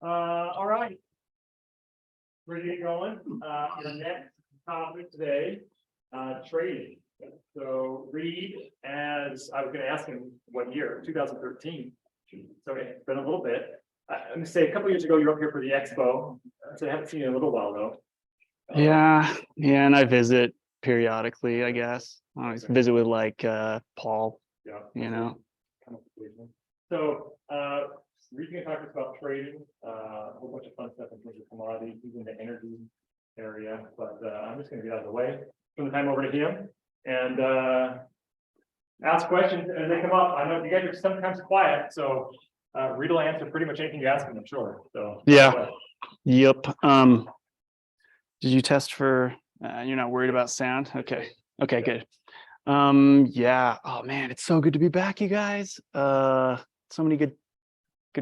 All right. Ready to get going? Our next topic today, trading. So Reed, as I was going to ask him what year, 2013. So it's been a little bit. I'm going to say a couple years ago, you were up here for the expo. So I haven't seen you in a little while though. Yeah, and I visit periodically, I guess. I always visit with like Paul, Yeah. you know. So Reed can talk to us about trading, a whole bunch of fun stuff in terms of commodities, he's in the energy area, but I'm just going to get out of the way, turn the time over to him and ask questions as they come up. I know you guys are sometimes quiet, so Reed will answer pretty much anything you ask him, I'm sure. So yeah. Yep. Did you test for you're not worried about sound? Okay. Okay, good. Yeah. Oh man, it's so good to be back, you guys. So many good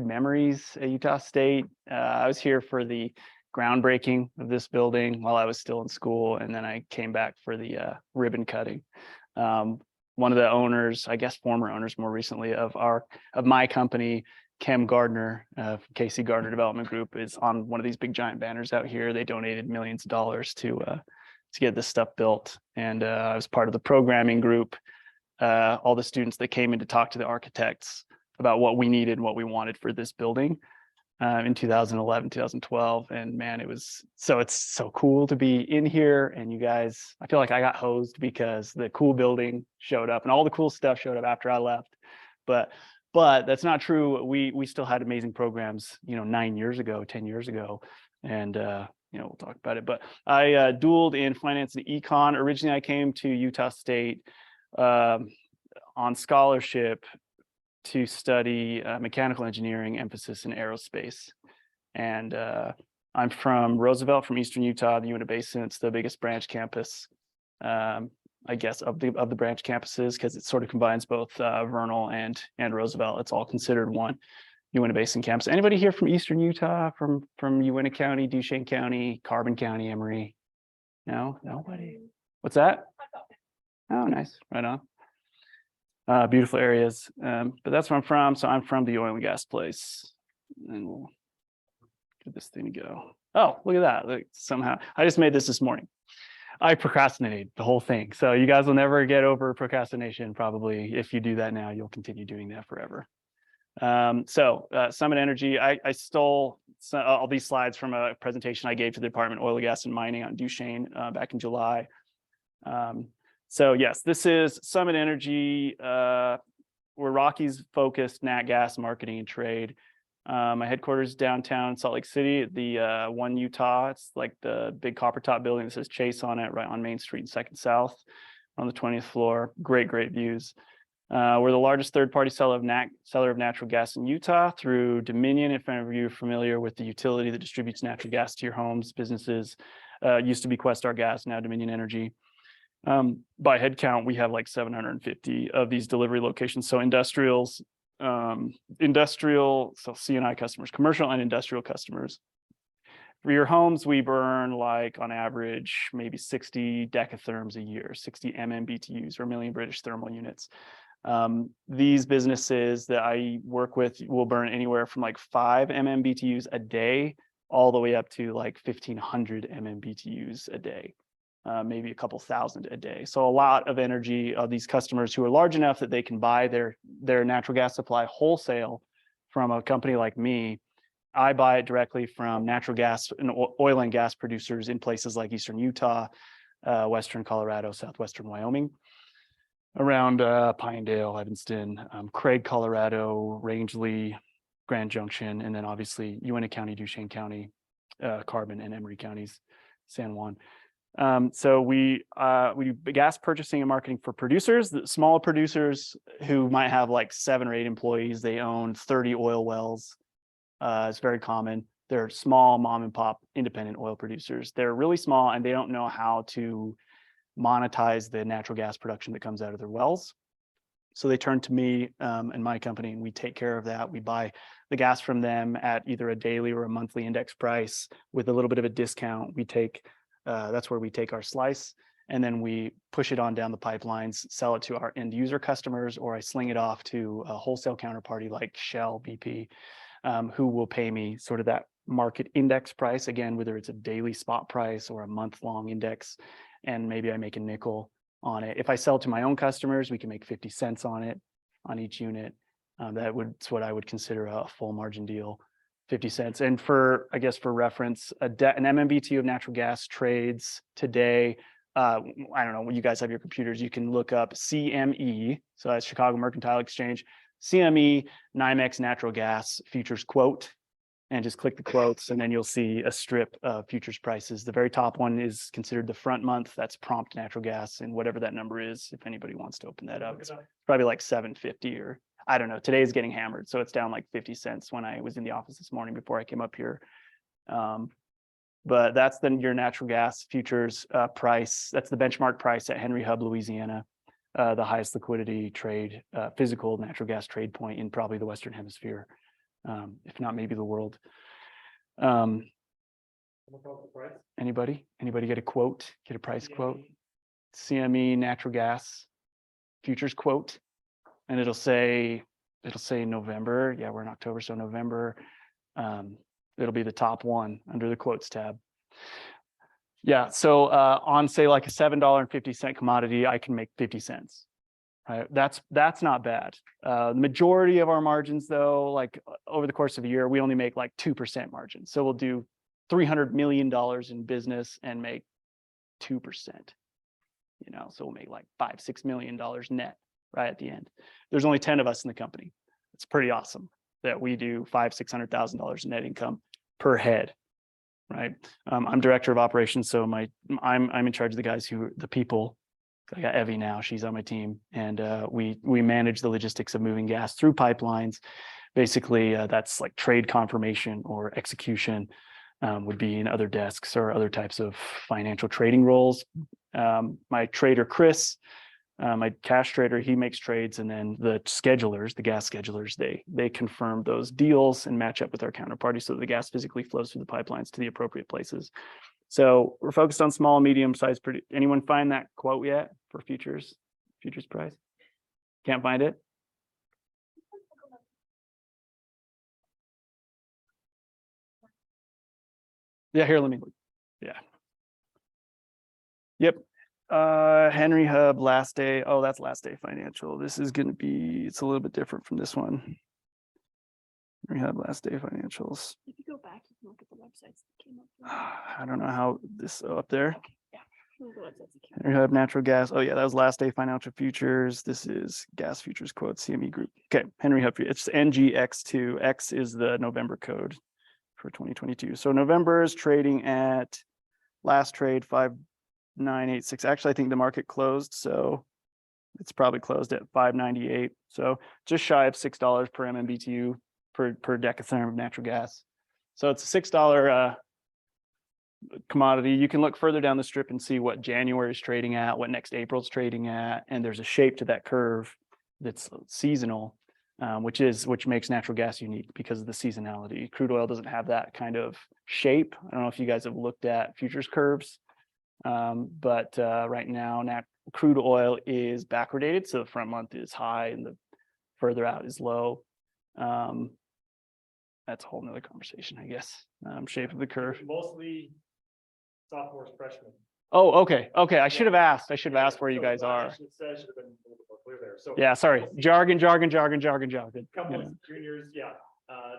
memories at Utah State. I was here for the groundbreaking of this building while I was still in school, and then I came back for the ribbon cutting. One of the owners, I guess former owners more recently of my company, Kem Gardner, KC Gardner Development Group, is on one of these big giant banners out here. They donated millions of dollars to get this stuff built, and I was part of the programming group. All the students that came in to talk to the architects about what we needed and what we wanted for this building in 2011, 2012. And man, it's so cool to be in here. And you guys, I feel like I got hosed because the cool building showed up and all the cool stuff showed up after I left. But that's not true. We still had amazing programs, 9 years ago, 10 years ago. And we'll talk about it. But I dualed in finance and econ. Originally, I came to Utah State on scholarship to study mechanical engineering, emphasis in aerospace. And I'm from Roosevelt, from Eastern Utah, the Uinta Basin. It's the biggest branch campus, I guess, of the branch campuses, because it sort of combines both Vernal and Roosevelt. It's all considered one Uinta Basin campus. Anybody here from Eastern Utah, from Uinta County, Duchesne County, Carbon County, Emory? No, nobody. What's that? Oh, nice. Right on. Beautiful areas, but that's where I'm from. So I'm from the oil and gas place, and we'll get this thing to go. Oh, look at that. Like, somehow I just made this morning. I procrastinated the whole thing. So you guys will never get over procrastination. Probably if you do that now, you'll continue doing that forever. Summit Energy, I stole all these slides from a presentation I gave to the Department of Oil, Gas and Mining on Duchesne back in July. So yes, this is Summit Energy. We're Rockies focused nat gas marketing and trade. My headquarters is downtown Salt Lake City, the One Utah. It's like the big copper top building that says Chase on it, right on Main Street and 2nd South on the 20th floor. Great views. We're the largest third-party seller of natural gas in Utah through Dominion. If any of you are familiar with the utility that distributes natural gas to your homes, businesses, used to be Questar Gas, now Dominion Energy. By head count, we have like 750 of these delivery locations. So industrial, so C&I customers, commercial and industrial customers. For your homes, we burn like on average, maybe 60 decatherms a year, 60 MMBTUs or million British thermal units. These businesses that I work with will burn anywhere from like 5 MMBTUs a day, all the way up to like 1,500 MMBTUs a day. Maybe a couple thousand a day. So a lot of energy of these customers who are large enough that they can buy their natural gas supply wholesale from a company like me. I buy it directly from natural gas and oil and gas producers in places like Eastern Utah, Western Colorado, Southwestern Wyoming, around Pinedale, Evanston, Craig, Colorado, Rangeley, Grand Junction, and then obviously Uinta County, Duchesne County, Carbon and Emory counties, San Juan. So we do gas purchasing and marketing for producers, the smaller producers who might have like 7 or 8 employees. They own 30 oil wells. It's very common. They're small mom and pop independent oil producers. They're really small and they don't know how to monetize the natural gas production that comes out of their wells. So they turn to me and my company, and we take care of that. We buy the gas from them at either a daily or a monthly index price with a little bit of a discount. That's where we take our slice, and then we push it on down the pipelines, sell it to our end user customers, or I sling it off to a wholesale counterparty like Shell, BP, who will pay me sort of that market index price, again, whether it's a daily spot price or a month-long index, and maybe I make a nickel on it. If I sell to my own customers, we can make 50 cents on it, on each unit. That's what I would consider a full margin deal, 50 cents. And for, I guess for reference, an MMBtu of natural gas trades today, I don't know, when you guys have your computers, you can look up CME, so that's Chicago Mercantile Exchange, CME NYMEX natural gas futures quote, and just click the quotes, and then you'll see a strip of futures prices. The very top one is considered the front month. That's prompt natural gas, and whatever that number is, if anybody wants to open that up, it's probably like 750 or I don't know. Today is getting hammered, so it's down like 50 cents when I was in the office this morning before I came up here. But that's then your natural gas futures price. That's the benchmark price at Henry Hub, Louisiana, the highest liquidity trade, physical natural gas trade point in probably the Western Hemisphere. If not maybe the world. Anybody get a quote, get a price quote? CME natural gas futures quote, and it'll say November. Yeah, we're in October, so November. It'll be the top one under the quotes tab. Yeah, so on say like a $7.50 commodity, I can make 50 cents. Right, that's not bad. The majority of our margins, though, like over the course of a year, we only make like 2% margin. So we'll do $300 million in business and make 2%. You know, so we'll make like $5-6 million net right at the end. There's only 10 of us in the company. It's pretty awesome that we do $500,000-600,000 net income per head. Right. I'm director of operations, so I'm in charge of the guys the people. I got Evie now, she's on my team, and we manage the logistics of moving gas through pipelines. Basically, that's like trade confirmation or execution would be in other desks or other types of financial trading roles. My trader, Chris, my cash trader, he makes trades, and then the schedulers, the gas schedulers, they confirm those deals and match up with our counterparty so that the gas physically flows through the pipelines to the appropriate places. So we're focused on small, medium sized. Anyone find that quote yet for futures price? Can't find it? Yeah, here, let me look. Yeah. Yep. Henry Hub last day. Oh, that's last day financial. This is going to be, it's a little bit different from this one. Henry Hub last day financials. If you go back, you can look at the websites that came up. I don't know how this up there. Okay, yeah. The websites that came Henry Hub natural gas. Oh yeah, that was last day financial futures. This is gas futures quote CME group. Okay, Henry Hub. It's NGX2. X is the November code for 2022. So November is trading at last trade 5,986. Actually, I think the market closed, so it's probably closed at 598. So just shy of $6 per MMBTU per decatherm of natural gas. So it's a $6 commodity. You can look further down the strip and see what January is trading at, what next April's trading at, and there's a shape to that curve that's seasonal, which makes natural gas unique because of the seasonality. Crude oil doesn't have that kind of shape. I don't know if you guys have looked at futures curves, but right now crude oil is backwardated, so the front month is high and the further out is low. That's a whole nother conversation, I guess. Shape of the curve. Mostly sophomores, freshmen. Oh, okay. I should have asked. Where you guys are. Should have been a little bit more clear there. So yeah, sorry. Jargon. Couple Yeah. of juniors, yeah.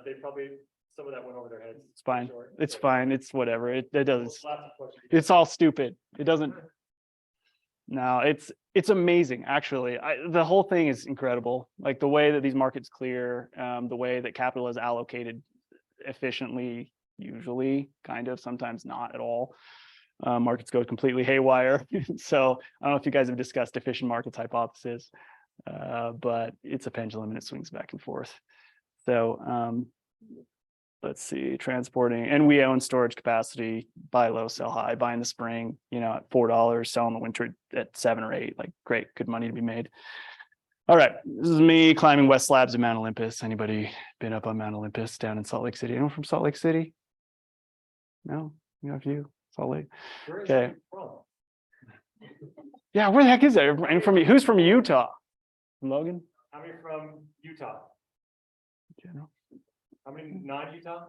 They probably, some of that went over their heads. It's fine. Sure. It's fine. It's whatever. It doesn't. Lots of questions. It's all stupid. It doesn't. No, it's amazing. Actually, the whole thing is incredible. Like the way that these markets clear, the way that capital is allocated efficiently, usually, kind of, sometimes not at all. Markets go completely haywire. So I don't know if you guys have discussed efficient markets hypothesis, but it's a pendulum and it swings back and forth. So let's see, transporting, and we own storage capacity, buy low, sell high, buy in the spring, at $4, sell in the winter at 7 or 8, like great, good money to be made. All right, this is me climbing west slabs of Mount Olympus. Anybody been up on Mount Olympus down in Salt Lake City? Anyone from Salt Lake City? No, you have you, Salt Lake. Okay. Yeah, where the heck is that? And who's from Utah? Logan? How many from Utah? General. How many non-Utah?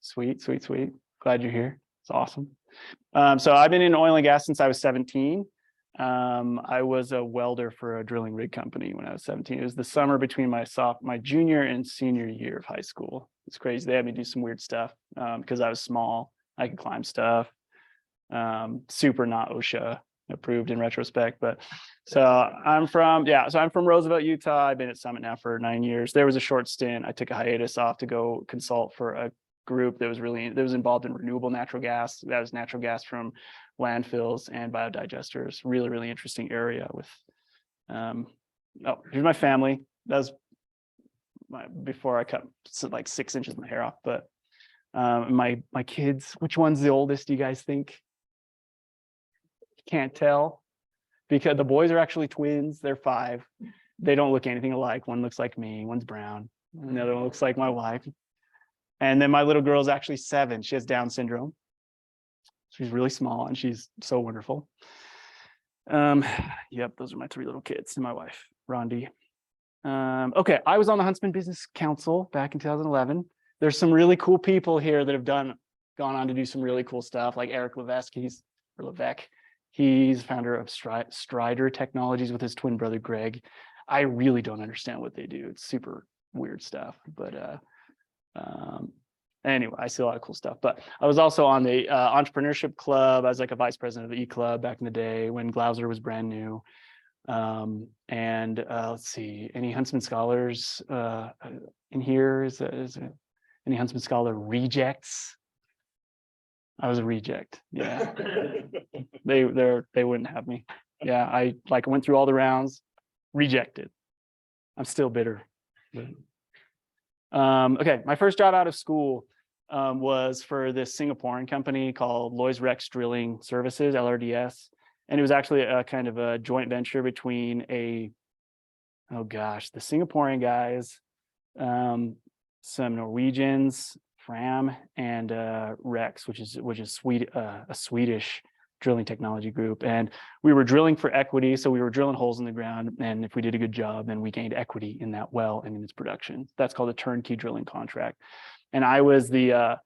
Sweet. Glad you're here. It's awesome. So I've been in oil and gas since I was 17. I was a welder for a drilling rig company when I was 17. It was the summer between my junior and senior year of high school. It's crazy. They had me do some weird stuff because I was small. I could climb stuff. Super not OSHA approved in retrospect, but I'm from Roosevelt, Utah. I've been at Summit now for 9 years. There was a short stint. I took a hiatus off to go consult for a group that was involved in renewable natural gas. That was natural gas from landfills and biodigesters. Really interesting area with here's my family. That was before I cut like 6 inches of my hair off. But my kids, which one's the oldest, do you guys think? Can't tell, because the boys are actually twins. They're 5. They don't look anything alike. One looks like me, one's brown, and the other one looks like my wife. And then my little girl's actually 7. She has Down syndrome. She's really small and she's so wonderful. Yep, those are my 3 little kids and my wife, Rondi. Okay, I was on the Huntsman Business Council back in 2011. There's some really cool people here that have gone on to do some really cool stuff, like Eric Levesque. He's founder of Strider Technologies with his twin brother Greg. I really don't understand what they do. It's super weird stuff, but anyway, I see a lot of cool stuff. But I was also on the entrepreneurship club. I was like a vice president of the E-Club back in the day when Glauser was brand new. Let's see, any Huntsman scholars in here? Is any Huntsman scholar rejects? I was a reject. Yeah, they wouldn't have me. Yeah, I went through all the rounds, rejected. I'm still bitter. Okay, my first job out of school was for this Singaporean company called Lois Rex Drilling Services, LRDS. And it was actually a kind of a joint venture between the Singaporean guys, some Norwegians, Fram, and Rex, which is a Swedish drilling technology group. And we were drilling for equity. So we were drilling holes in the ground. And if we did a good job, then we gained equity in that well and in its production. That's called a turnkey drilling contract. And I was the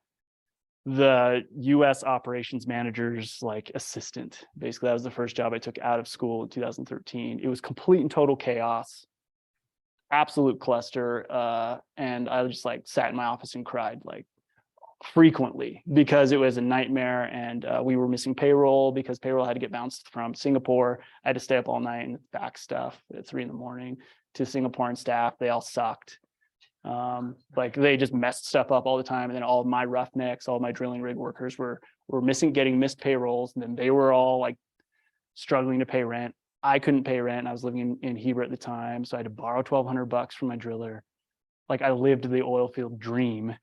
US operations manager's assistant. Basically, that was the first job I took out of school in 2013. It was complete and total chaos, absolute cluster. And I just sat in my office and cried frequently because it was a nightmare. And we were missing payroll because payroll had to get bounced from Singapore. I had to stay up all night and back stuff at 3 a.m. to Singaporean staff. They all sucked. They just messed stuff up all the time. And then all of my roughnecks, all my drilling rig workers were getting missed payrolls. And then they were all struggling to pay rent. I couldn't pay rent. I was living in Heber at the time. So I had to borrow $1,200 from my driller. I lived the oil field dream,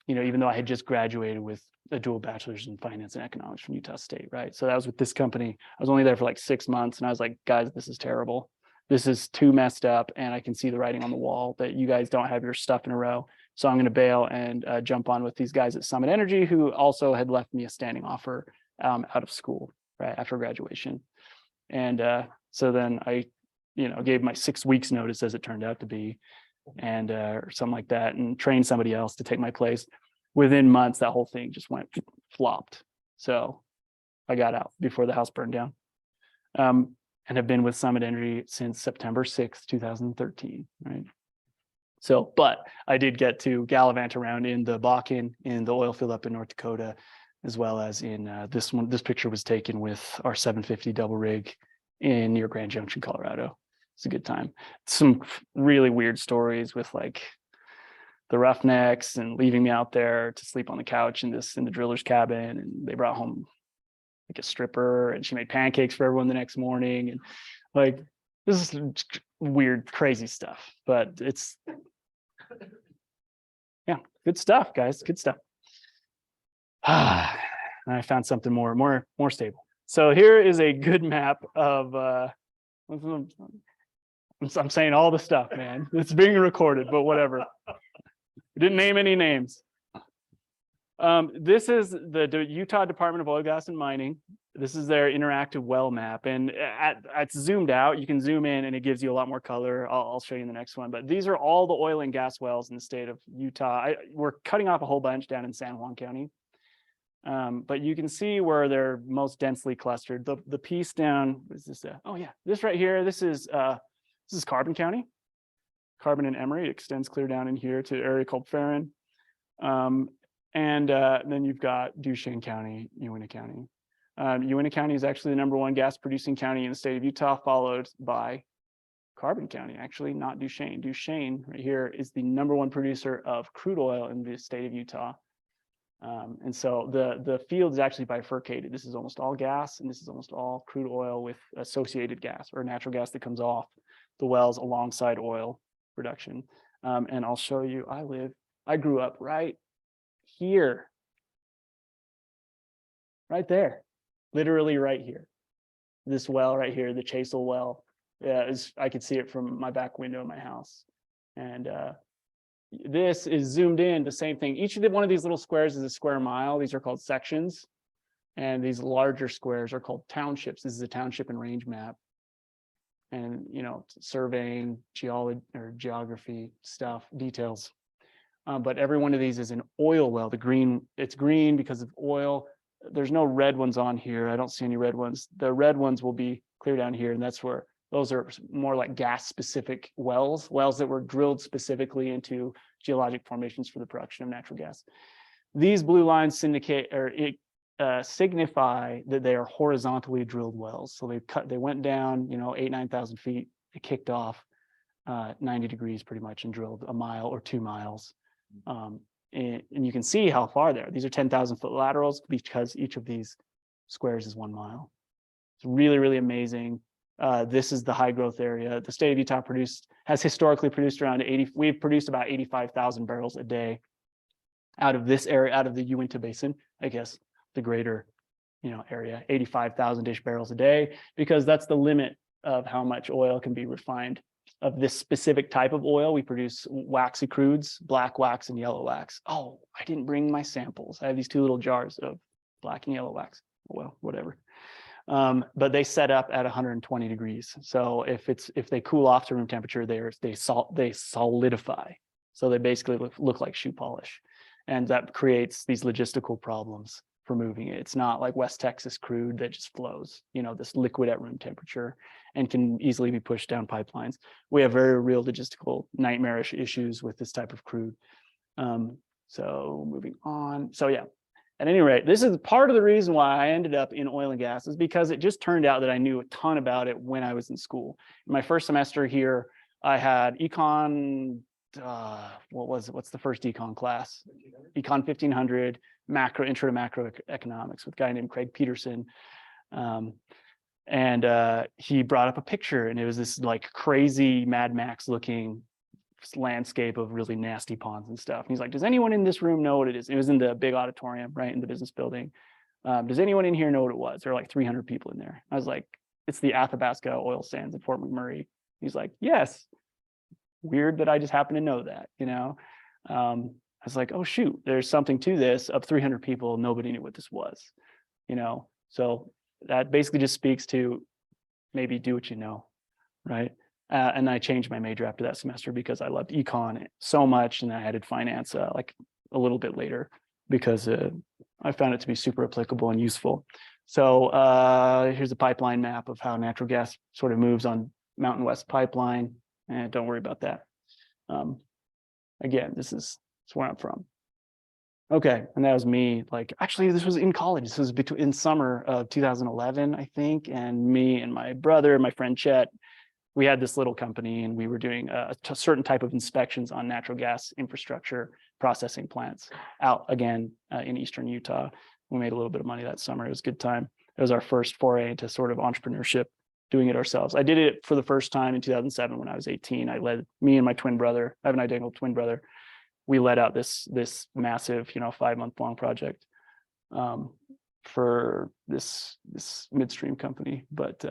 even though I had just graduated with a dual bachelor's in finance and economics from Utah State. Right. So that was with this company. I was only there for 6 months and I was like, guys, this is terrible. This is too messed up, and I can see the writing on the wall that you guys don't have your stuff in a row. So I'm going to bail and jump on with these guys at Summit Energy, who also had left me a standing offer out of school right after graduation. And so then I, gave my 6 weeks notice, as it turned out to be, and or something like that, and trained somebody else to take my place. Within months, that whole thing just flopped. So I got out before the house burned down. And have been with Summit Energy since September 6th, 2013, right? So, but I did get to gallivant around in the Bakken, in the oil field up in North Dakota, as well as in this one. This picture was taken with our 750 double rig near Grand Junction, Colorado. It's a good time. Some really weird stories with the roughnecks and leaving me out there to sleep on the couch in the driller's cabin, and they brought home a stripper, and she made pancakes for everyone the next morning, and this is weird, crazy stuff. But it's good stuff, guys. Good stuff. I found something more stable. So here is a good map of. I'm saying all the stuff, man. It's being recorded, but whatever. We didn't name any names. This is the Utah Department of Oil, Gas, and Mining. This is their interactive well map, and it's zoomed out. You can zoom in, and it gives you a lot more color. I'll show you in the next one. But these are all the oil and gas wells in the state of Utah. We're cutting off a whole bunch down in San Juan County, but you can see where they're most densely clustered. The piece down, what is this? Oh yeah, this right here. This is Carbon County, Carbon and Emory. It extends clear down in here to an area called Farron. And then you've got Duchesne County, Uintah County. Uintah County is actually the #1 gas producing county in the state of Utah, followed by Carbon County, actually, not Duchesne. Duchesne right here is the #1 producer of crude oil in the state of Utah. And so the field is actually bifurcated. This is almost all gas, and this is almost all crude oil with associated gas or natural gas that comes off the wells alongside oil production. And I'll show you, I grew up right here, right there, literally right here. This well right here, the Chasel well, I could see it from my back window of my house. And this is zoomed in, the same thing. Each of one of these little squares is a square mile. These are called sections. And these larger squares are called townships. This is a township and range map. And, surveying, geography stuff, details. But every one of these is an oil well. It's green because of oil. There's no red ones on here. I don't see any red ones. The red ones will be clear down here, and that's where those are more like gas-specific wells that were drilled specifically into geologic formations for the production of natural gas. These blue lines signify that they are horizontally drilled wells. So they went down, 8,000-9,000 feet. It kicked off 90 degrees pretty much and drilled a mile or 2 miles. And you can see how far there. These are 10,000-foot laterals because each of these squares is 1 mile. It's really, really amazing. This is the high growth area. The state of Utah has historically produced around we've produced about 85,000 barrels a day out of this area, out of the Uintah Basin, I guess, the greater, area, 85,000-ish barrels a day, because that's the limit of how much oil can be refined. Of this specific type of oil, we produce waxy crudes, black wax and yellow wax. Oh, I didn't bring my samples. I have these 2 little jars of black and yellow wax. Well, whatever. But they set up at 120 degrees. So if they cool off to room temperature, they solidify. So they basically look like shoe polish, and that creates these logistical problems for moving it. It's not like West Texas crude that just flows, this liquid at room temperature and can easily be pushed down pipelines. We have very real logistical nightmarish issues with this type of crude. So moving on. So yeah, at any rate, this is part of the reason why I ended up in oil and gas, is because it just turned out that I knew a ton about it when I was in school. In my first semester here, I had econ, what's the first econ class? Econ 1500, intro to macroeconomics with a guy named Craig Peterson. And he brought up a picture, and it was this like crazy Mad Max looking landscape of really nasty ponds and stuff. And he's like, does anyone in this room know what it is? It was in the big auditorium, right, in the business building. Does anyone in here know what it was? There were like 300 people in there. I was like, it's the Athabasca oil sands at Fort McMurray. He's like, yes. Weird that I just happen to know that, I was like, oh shoot, there's something to this. Of 300 people, nobody knew what this was, So that basically just speaks to maybe do what you know, right? And I changed my major after that semester because I loved econ so much, and I added finance like a little bit later because I found it to be super applicable and useful. So here's a pipeline map of how natural gas sort of moves on Mountain West Pipeline. And don't worry about that. Again, this is where I'm from. Okay, and that was me. Like, actually, this was in college. This was in summer of 2011, I think. And me and my brother, my friend Chet, we had this little company, and we were doing a certain type of inspections on natural gas infrastructure processing plants out again in eastern Utah. We made a little bit of money that summer. It was a good time. It was our first foray into sort of entrepreneurship, doing it ourselves. I did it for the first time in 2007 when I was 18. Me and my twin brother, I have an identical twin brother. We led out this massive, 5-month-long project for this midstream company. But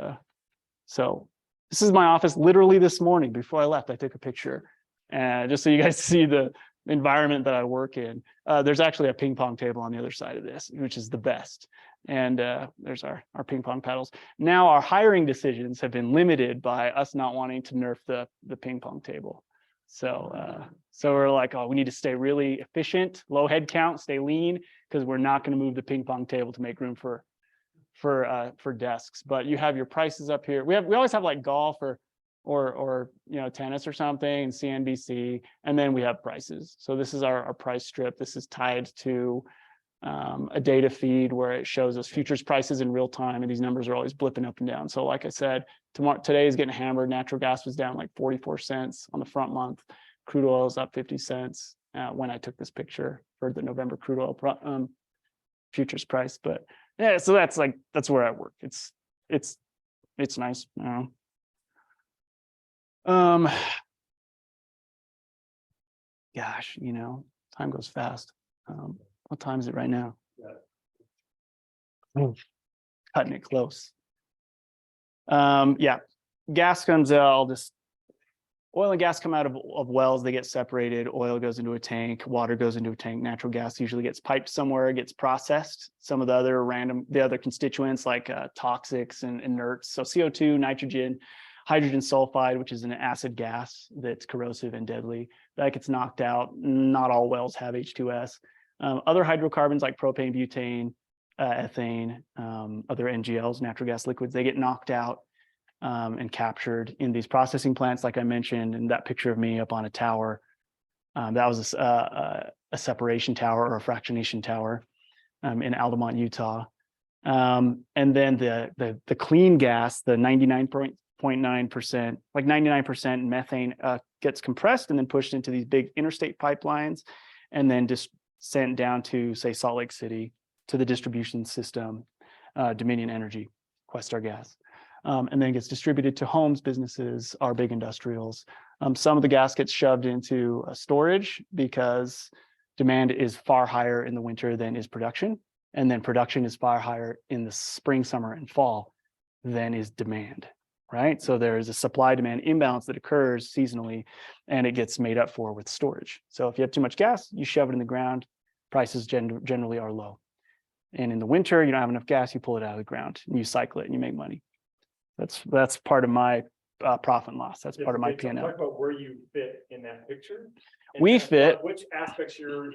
so this is my office. Literally this morning before I left, I took a picture, and just so you guys see the environment that I work in, there's actually a ping pong table on the other side of this, which is the best. And there's our ping pong paddles. Now our hiring decisions have been limited by us not wanting to nerf the ping pong table. So we're like, oh, we need to stay really efficient, low head count, stay lean, because we're not going to move the ping pong table to make room for desks. But you have your prices up here. We always have like golf or tennis or something, and CNBC, and then we have prices. So this is our price strip. This is tied to a data feed where it shows us futures prices in real time, and these numbers are always blipping up and down. So like I said, today is getting hammered. Natural gas was down like 44 cents on the front month. Crude oil is up 50 cents when I took this picture for the November crude oil futures price. But yeah, so that's where I work. It's nice. Gosh, time goes fast. What time is it right now? Oh, cutting it close. Yeah, gas comes out. Oil and gas come out of wells. They get separated. Oil goes into a tank. Water goes into a tank. Natural gas usually gets piped somewhere, gets processed. Some of the other constituents like toxics and inerts. So CO2, nitrogen, hydrogen sulfide, which is an acid gas that's corrosive and deadly, that gets knocked out. Not all wells have H2S. Other hydrocarbons like propane, butane, ethane, other NGLs, natural gas liquids, they get knocked out and captured in these processing plants, like I mentioned, in that picture of me up on a tower. That was a separation tower or a fractionation tower in Altamont, Utah. And then the clean gas, the 99.9%, like 99% methane gets compressed and then pushed into these big interstate pipelines and then just sent down to, say, Salt Lake City to the distribution system, Dominion Energy, Questar Gas, and then gets distributed to homes, businesses, our big industrials. Some of the gas gets shoved into storage because demand is far higher in the winter than is production. And then production is far higher in the spring, summer, and fall than is demand, right? So there is a supply-demand imbalance that occurs seasonally, and it gets made up for with storage. So if you have too much gas, you shove it in the ground, prices generally are low. And in the winter, you don't have enough gas, you pull it out of the ground, and you cycle it, and you make money. That's part of my profit and loss. That's part of my P&L. Talk about where you fit in that picture. We fit. Which aspects you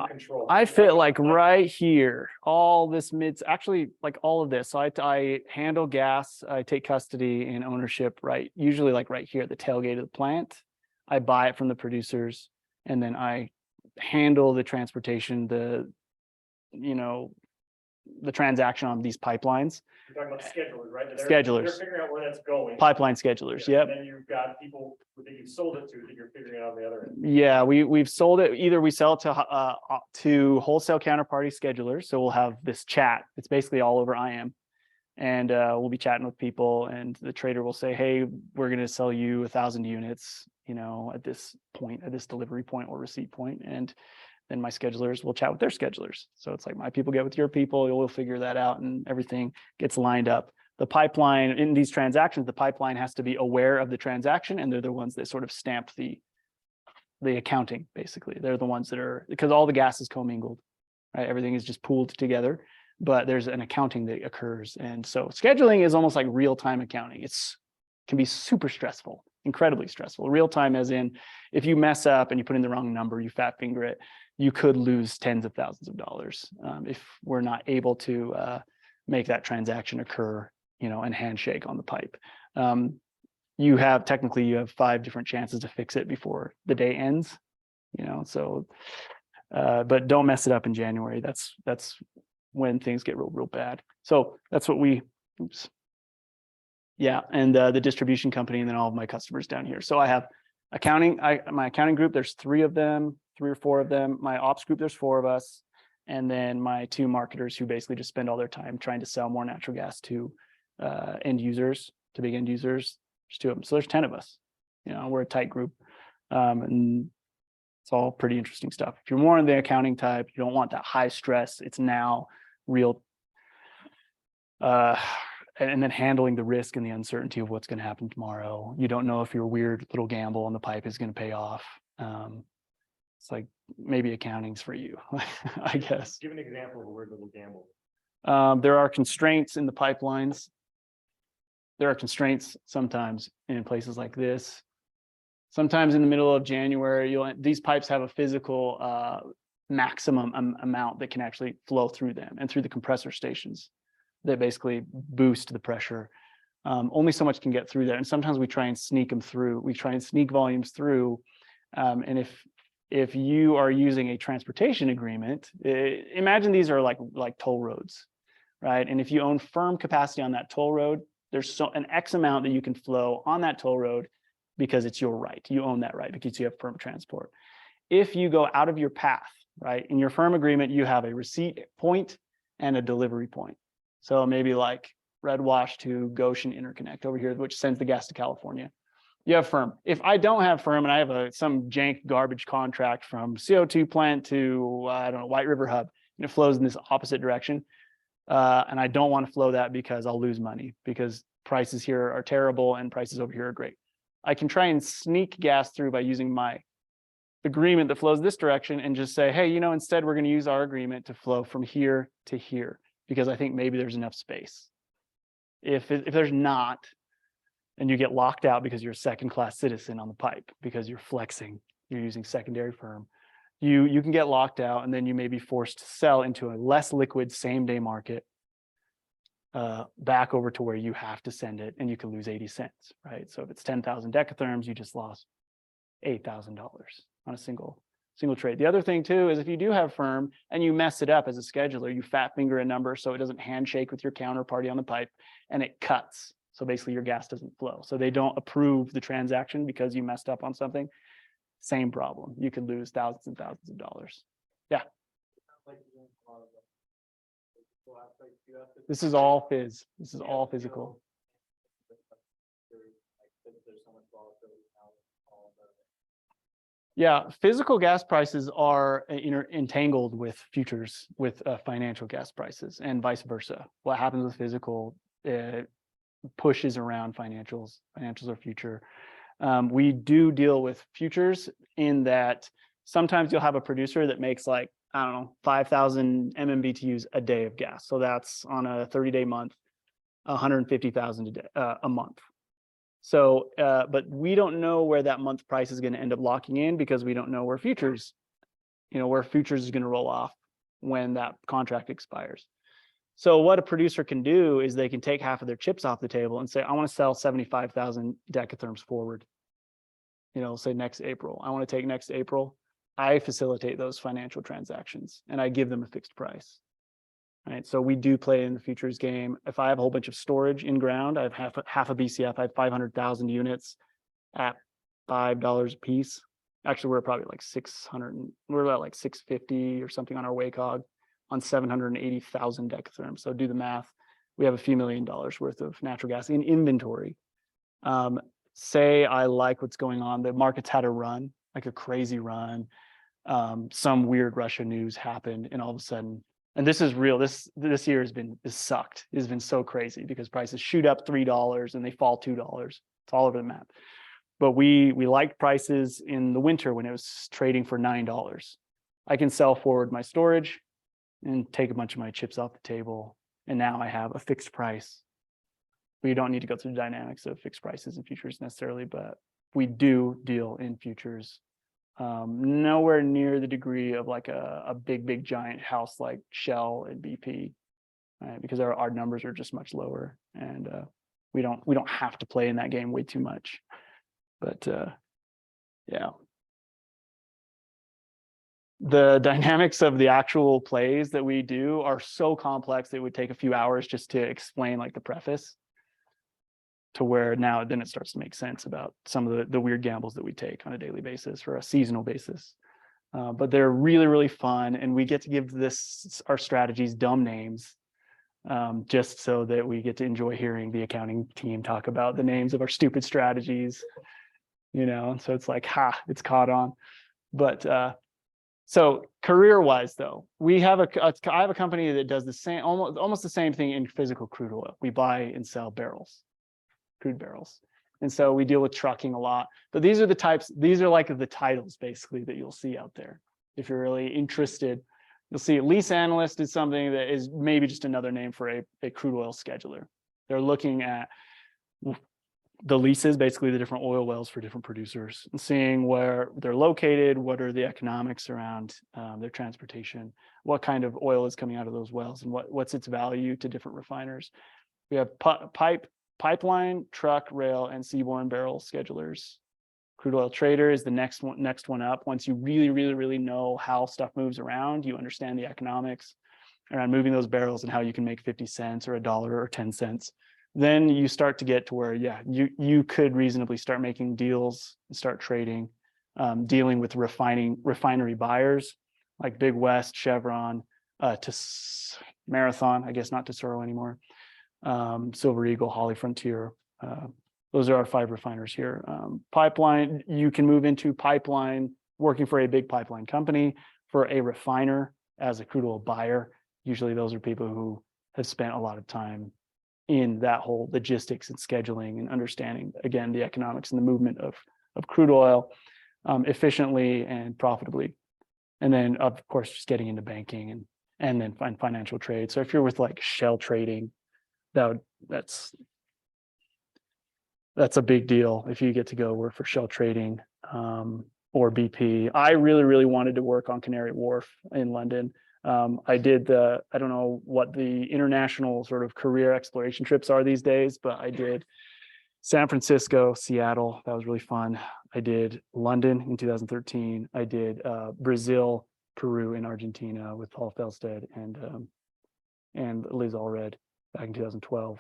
control? I fit like right here. All this actually like all of this. So I handle gas. I take custody and ownership usually like right here at the tailgate of the plant. I buy it from the producers, and then I handle the transportation, the transaction on these pipelines. You're talking about schedulers, right? Schedulers. They're figuring out where that's going. Pipeline schedulers, Yeah, yep. and then you've got people that you sold it to that you're figuring out on the other end. Yeah, we've sold it. Either we sell it to wholesale counterparty schedulers. So we'll have this chat. It's basically all over IM. And we'll be chatting with people, and the trader will say, hey, we're going to sell you 1,000 units, at this point, at this delivery point or receipt point. And then my schedulers will chat with their schedulers. So it's like my people get with your people, we'll figure that out, and everything gets lined up. The pipeline in these transactions, the pipeline has to be aware of the transaction, and they're the ones that sort of stamp the accounting, basically. They're the ones that are, because all the gas is commingled, right? Everything is just pooled together, but there's an accounting that occurs. And so scheduling is almost like real-time accounting. Can be super stressful, incredibly stressful. Real-time as in, if you mess up and you put in the wrong number, you fat finger it, you could lose tens of thousands of dollars if we're not able to make that transaction occur, and handshake on the pipe. You have 5 different chances to fix it before the day ends, so, but don't mess it up in January. That's when things get real bad. So that's what yeah. And the distribution company, and then all of my customers down here. So I have accounting, my accounting group, there's 3 or 4 of them. My ops group, there's 4 of us. And then my 2 marketers who basically just spend all their time trying to sell more natural gas to end users, to big end users. There's 2 of them. So there's 10 of us. We're a tight group. And it's all pretty interesting stuff. If you're more in the accounting type, you don't want that high stress. It's now real. And then handling the risk and the uncertainty of what's going to happen tomorrow. You don't know if your weird little gamble on the pipe is going to pay off. It's like maybe accounting's for you, I guess. Give an example of a weird little gamble. There are constraints in the pipelines. There are constraints sometimes in places like this. Sometimes in the middle of January, these pipes have a physical maximum amount that can actually flow through them and through the compressor stations that basically boost the pressure. Only so much can get through there. And sometimes we try and sneak them through. We try and sneak volumes through. And if you are using a transportation agreement, imagine these are like toll roads, right? And if you own firm capacity on that toll road, there's an X amount that you can flow on that toll road because it's your right. You own that right because you have firm transport. If you go out of your path, right, in your firm agreement, you have a receipt point and a delivery point. So maybe like Red Wash to Goshen Interconnect over here, which sends the gas to California. You have firm. If I don't have firm and I have some jank garbage contract from CO2 plant to, I don't know, White River Hub, and it flows in this opposite direction, and I don't want to flow that because I'll lose money because prices here are terrible and prices over here are great. I can try and sneak gas through by using my agreement that flows this direction and just say, hey, instead we're going to use our agreement to flow from here to here because I think maybe there's enough space. If there's not, and you get locked out because you're a second-class citizen on the pipe because you're flexing, you're using secondary firm, you can get locked out and then you may be forced to sell into a less liquid same-day market back over to where you have to send it and you can lose 80 cents, right? So if it's 10,000 decatherms, you just lost $8,000 on a single trade. The other thing too is if you do have firm and you mess it up as a scheduler, you fat finger a number so it doesn't handshake with your counterparty on the pipe and it cuts. So basically your gas doesn't flow. So they don't approve the transaction because you messed up on something. Same problem. You could lose thousands and thousands of dollars. Yeah. This is all phys. This is all physical. Yeah, physical gas prices are entangled with futures, with financial gas prices, and vice versa. What happens with physical pushes around financials. Financials are future. We do deal with futures in that sometimes you'll have a producer that makes like, I don't know, 5,000 MMBTUs a day of gas. So that's on a 30-day month, 150,000 a day, a month. So, but we don't know where that month price is going to end up locking in because we don't know where futures is going to roll off when that contract expires. So what a producer can do is they can take half of their chips off the table and say, I want to sell 75,000 decatherms forward. Say next April. I want to take next April. I facilitate those financial transactions and I give them a fixed price. Right. So we do play in the futures game. If I have a whole bunch of storage in ground, I have half a BCF, I have 500,000 units at $5 a piece. Actually, we're probably like 600, we're at like 650 or something on our WACOG on 780,000 decatherms. So do the math. We have a few $1 million worth of natural gas in inventory. Say I like what's going on. The market's had a run, like a crazy run. Some weird Russia news happened and all of a sudden, and this is real. This year has sucked. It has been so crazy because prices shoot up $3 and they fall $2. It's all over the map. But we liked prices in the winter when it was trading for $9. I can sell forward my storage and take a bunch of my chips off the table. And now I have a fixed price. We don't need to go through the dynamics of fixed prices and futures necessarily, but we do deal in futures. Nowhere near the degree of like a big giant house like Shell and BP, right? Because our numbers are just much lower, and we don't have to play in that game way too much. But yeah, the dynamics of the actual plays that we do are so complex that it would take a few hours just to explain like the preface. To where now then it starts to make sense about some of the weird gambles that we take on a daily basis or a seasonal basis. But they're really, really fun. And we get to give our strategies dumb names just so that we get to enjoy hearing the accounting team talk about the names of our stupid strategies, and so it's like, it's caught on. But so career-wise though, I have a company that does the same, almost the same thing in physical crude oil. We buy and sell barrels. Crude barrels. And so we deal with trucking a lot. But these are the types, these are like the titles basically that you'll see out there. If you're really interested, you'll see lease analyst is something that is maybe just another name for a crude oil scheduler. They're looking at the leases, basically the different oil wells for different producers, and seeing where they're located, what are the economics around their transportation, what kind of oil is coming out of those wells, and what's its value to different refiners. We have pipeline, truck, rail, and seaborne barrel schedulers. Crude oil trader is the next one up. Once you really know how stuff moves around, you understand the economics around moving those barrels and how you can make 50 cents or $1 or 10 cents. Then you start to get to where, yeah, you could reasonably start making deals and start trading, dealing with refinery buyers like Big West, Chevron, to Marathon, I guess not Tesoro anymore, Silver Eagle, Holly Frontier. Those are our 5 refiners here. Pipeline, you can move into pipeline, working for a big pipeline company, for a refiner as a crude oil buyer. Usually those are people who have spent a lot of time in that whole logistics and scheduling and understanding, again, the economics and the movement of crude oil efficiently and profitably. And then, of course, just getting into banking and then financial trade. So if you're with like Shell trading, that's a big deal if you get to go work for Shell trading or BP. I really wanted to work on Canary Wharf in London. I did I don't know what the international sort of career exploration trips are these days, but I did San Francisco, Seattle. That was really fun. I did London in 2013. I did Brazil, Peru, and Argentina with Paul Felsted and Liz Allred back in 2012.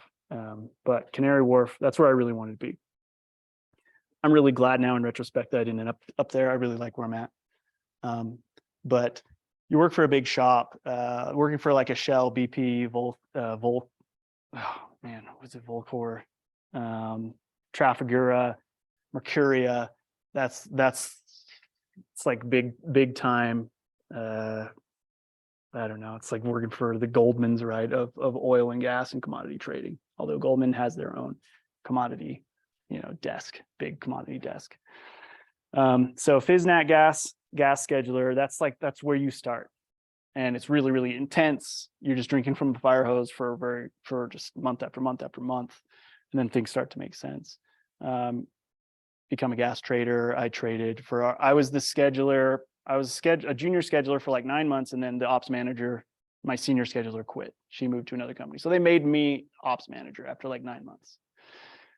But Canary Wharf, that's where I really wanted to be. I'm really glad now in retrospect that I didn't end up there. I really like where I'm at. But you work for a big shop, working for like a Shell, BP, oh man, what's it, Volcor, Trafigura, Mercuria. That's it's like big time. I don't know. It's like working for the Goldmans, right, of oil and gas and commodity trading. Although Goldman has their own commodity, desk, big commodity desk. So FISNAT gas scheduler, that's where you start. And it's really intense. You're just drinking from a fire hose for just month after month after month. And then things start to make sense. Become a gas trader. I was the scheduler. I was a junior scheduler for like 9 months, and then the ops manager, my senior scheduler, quit. She moved to another company. So they made me ops manager after like 9 months.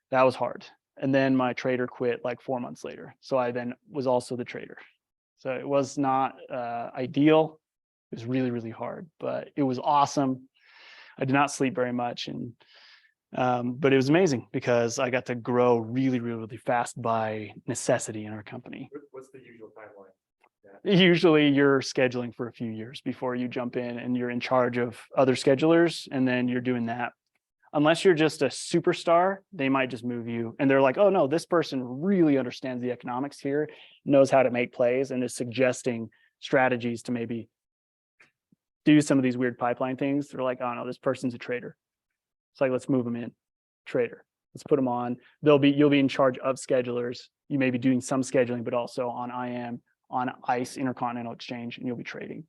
That was hard. And then my trader quit like 4 months later. So I then was also the trader. So it was not ideal. It was really hard, but it was awesome. I did not sleep very much, but it was amazing because I got to grow really fast by necessity in our company. What's the usual timeline? Usually you're scheduling for a few years before you jump in, and you're in charge of other schedulers, and then you're doing that. Unless you're just a superstar, they might just move you. And they're like, oh no, this person really understands the economics here, knows how to make plays, and is suggesting strategies to maybe do some of these weird pipeline things. They're like, oh no, this person's a trader. It's like, let's move them in. Trader. Let's put them on. You'll be in charge of schedulers. You may be doing some scheduling, but also on IM, on ICE, Intercontinental Exchange, and you'll be trading.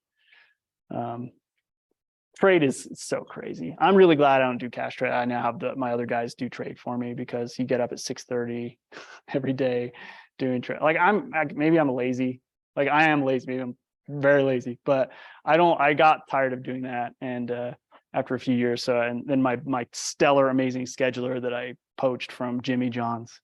Trade is so crazy. I'm really glad I don't do cash trade. I now have my other guys do trade for me, because you get up at 6:30 every day doing trade. Like maybe I'm lazy. Like I am lazy. Maybe I'm very lazy, but I got tired of doing that. And after a few years, and then my stellar, amazing scheduler that I poached from Jimmy John's,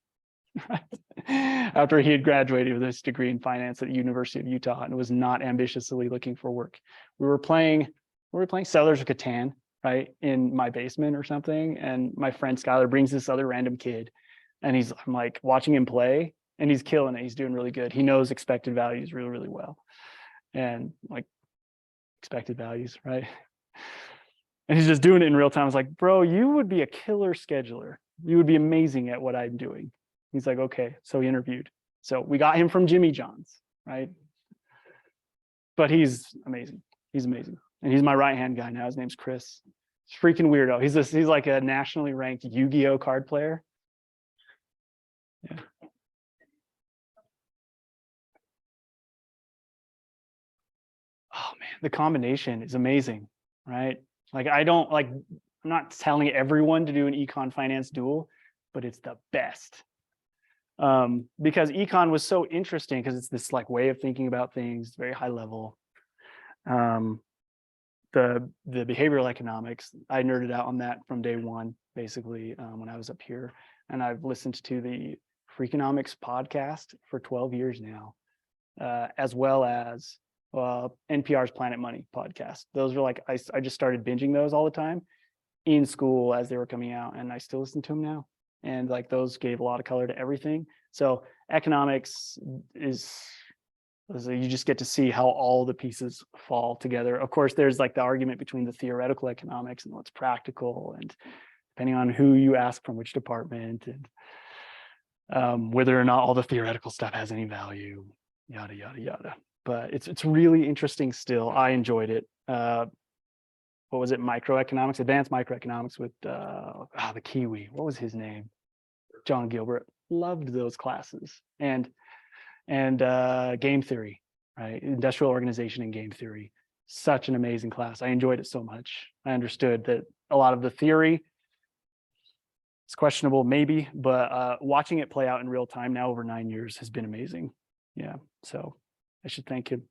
after he had graduated with his degree in finance at the University of Utah and was not ambitiously looking for work. We were playing Settlers of Catan, right, in my basement or something. And my friend Skylar brings this other random kid, and I'm like watching him play, and he's killing it. He's doing really good. He knows expected values really well. And like expected values, right? And he's just doing it in real time. I was like, bro, you would be a killer scheduler. You would be amazing at what I'm doing. He's like, okay. So he interviewed. So we got him from Jimmy John's, right? But he's amazing. He's amazing. And he's my right-hand guy now. His name's Chris. He's freaking weirdo. He's like a nationally ranked Yu-Gi-Oh card player. Yeah. Oh man, the combination is amazing, right? Like I'm not telling everyone to do an econ finance dual, but it's the best. Because econ was so interesting because it's this like way of thinking about things, very high level. The behavioral economics, I nerded out on that from day one, basically, when I was up here. And I've listened to the Freakonomics podcast for 12 years now, as well as NPR's Planet Money podcast. Those are like, I just started binging those all the time in school as they were coming out, and I still listen to them now. And like those gave a lot of color to everything. So economics is you just get to see how all the pieces fall together. Of course, there's like the argument between the theoretical economics and what's practical, and depending on who you ask from which department, and whether or not all the theoretical stuff has any value, yada, yada, yada. But it's really interesting still. I enjoyed it. What was it? Microeconomics, advanced microeconomics with the Kiwi. What was his name? John Gilbert. Loved those classes. And game theory, right? Industrial organization and game theory. Such an amazing class. I enjoyed it so much. I understood that a lot of the theory is questionable, maybe, but watching it play out in real time now over 9 years has been amazing. Yeah, so I should thank him.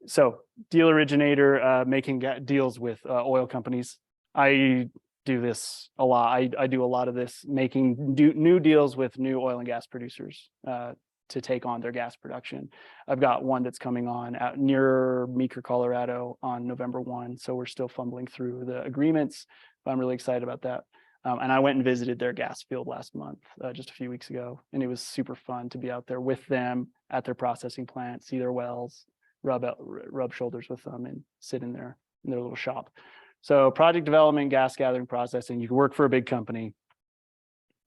So deal originator, making deals with oil companies. I do this a lot. I do a lot of this, making new deals with new oil and gas producers to take on their gas production. I've got one that's coming on out near Meeker, Colorado on November 1. So we're still fumbling through the agreements, but I'm really excited about that. And I went and visited their gas field last month, just a few weeks ago, and it was super fun to be out there with them at their processing plant, see their wells, rub shoulders with them, and sit in their little shop. So project development, gas gathering, processing. You can work for a big company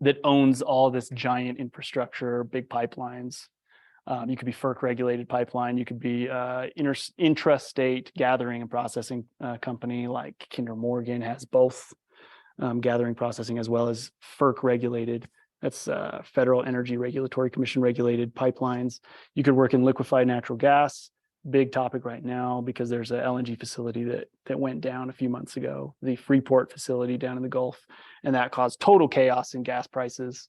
that owns all this giant infrastructure, big pipelines. You could be FERC regulated pipeline. You could be intrastate gathering and processing company like Kinder Morgan has both. Gathering, processing, as well as FERC regulated. That's Federal Energy Regulatory Commission regulated pipelines. You could work in liquefied natural gas, big topic right now because there's a LNG facility that went down a few months ago, the Freeport facility down in the Gulf, and that caused total chaos in gas prices.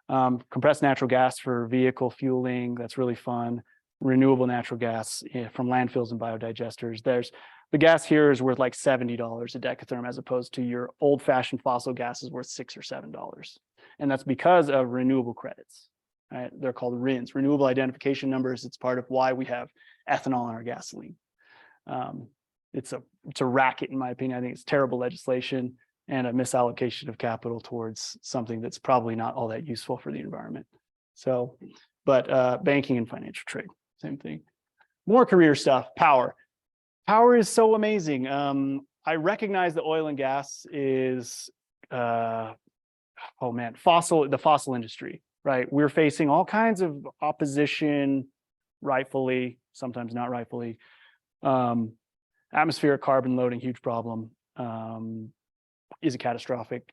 Compressed natural gas for vehicle fueling, that's really fun. Renewable natural gas from landfills and biodigesters. The gas here is worth like $70 a decatherm, as opposed to your old-fashioned fossil gas is worth $6 or $7. And that's because of renewable credits, right? They're called RINs, renewable identification numbers. It's part of why we have ethanol in our gasoline. It's a racket, in my opinion. I think it's terrible legislation and a misallocation of capital towards something that's probably not all that useful for the environment. So, but banking and financial trade, same thing. More career stuff, power. Power is so amazing. I recognize that oil and gas is, the fossil industry, right? We're facing all kinds of opposition, rightfully, sometimes not rightfully. Atmospheric carbon loading, huge problem. Is it catastrophic?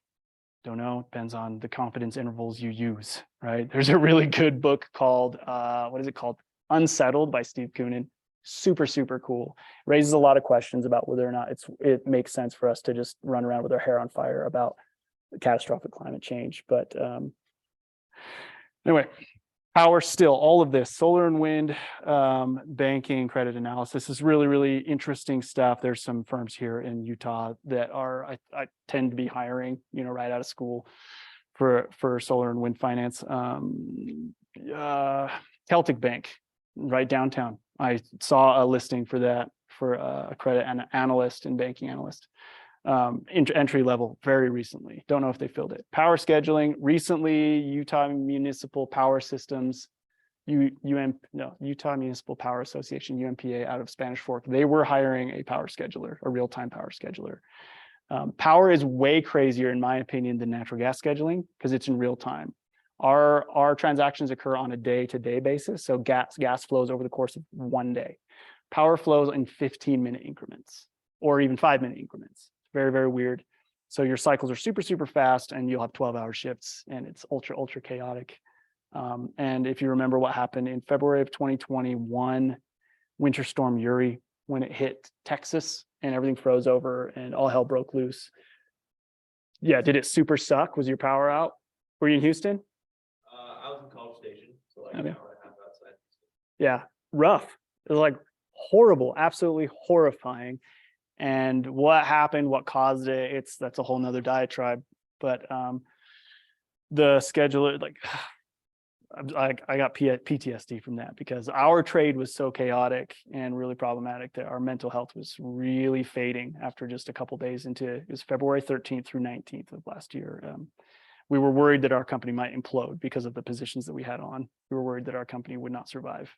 Don't know. Depends on the confidence intervals you use, right? There's a really good book called, what is it called? Unsettled by Steve Koonin. Super, super cool. Raises a lot of questions about whether or not it makes sense for us to just run around with our hair on fire about catastrophic climate change. But anyway, power still, all of this, solar and wind, banking, credit analysis is really, really interesting stuff. There's some firms here in Utah that are, I tend to be hiring, right out of school for solar and wind finance. Celtic Bank, right downtown. I saw a listing for that for a credit analyst and banking analyst. Entry level very recently. Don't know if they filled it. Power scheduling recently, Utah Municipal Power Systems, Utah Municipal Power Association, UMPA, out of Spanish Fork. They were hiring a power scheduler, a real-time power scheduler. Power is way crazier, in my opinion, than natural gas scheduling because it's in real time. Our transactions occur on a day-to-day basis. So gas flows over the course of one day. Power flows in 15-minute increments or even 5-minute increments. Very, very weird. So your cycles are super, super fast and you'll have 12-hour shifts and it's ultra, ultra chaotic. And if you remember what happened in February of 2021, Winter Storm Uri, when it hit Texas and everything froze over and all hell broke loose. Yeah, did it super suck? Was your power out? Were you in Houston? I was in College Station, so like Okay. an hour and a half outside. Yeah, rough. It was like horrible, absolutely horrifying. And what happened, what caused it, that's a whole nother diatribe. But the scheduler, like I got PTSD from that because our trade was so chaotic and really problematic that our mental health was really fading after just a couple days into it was February 13th through 19th of last year. We were worried that our company might implode because of the positions that we had on. We were worried that our company would not survive.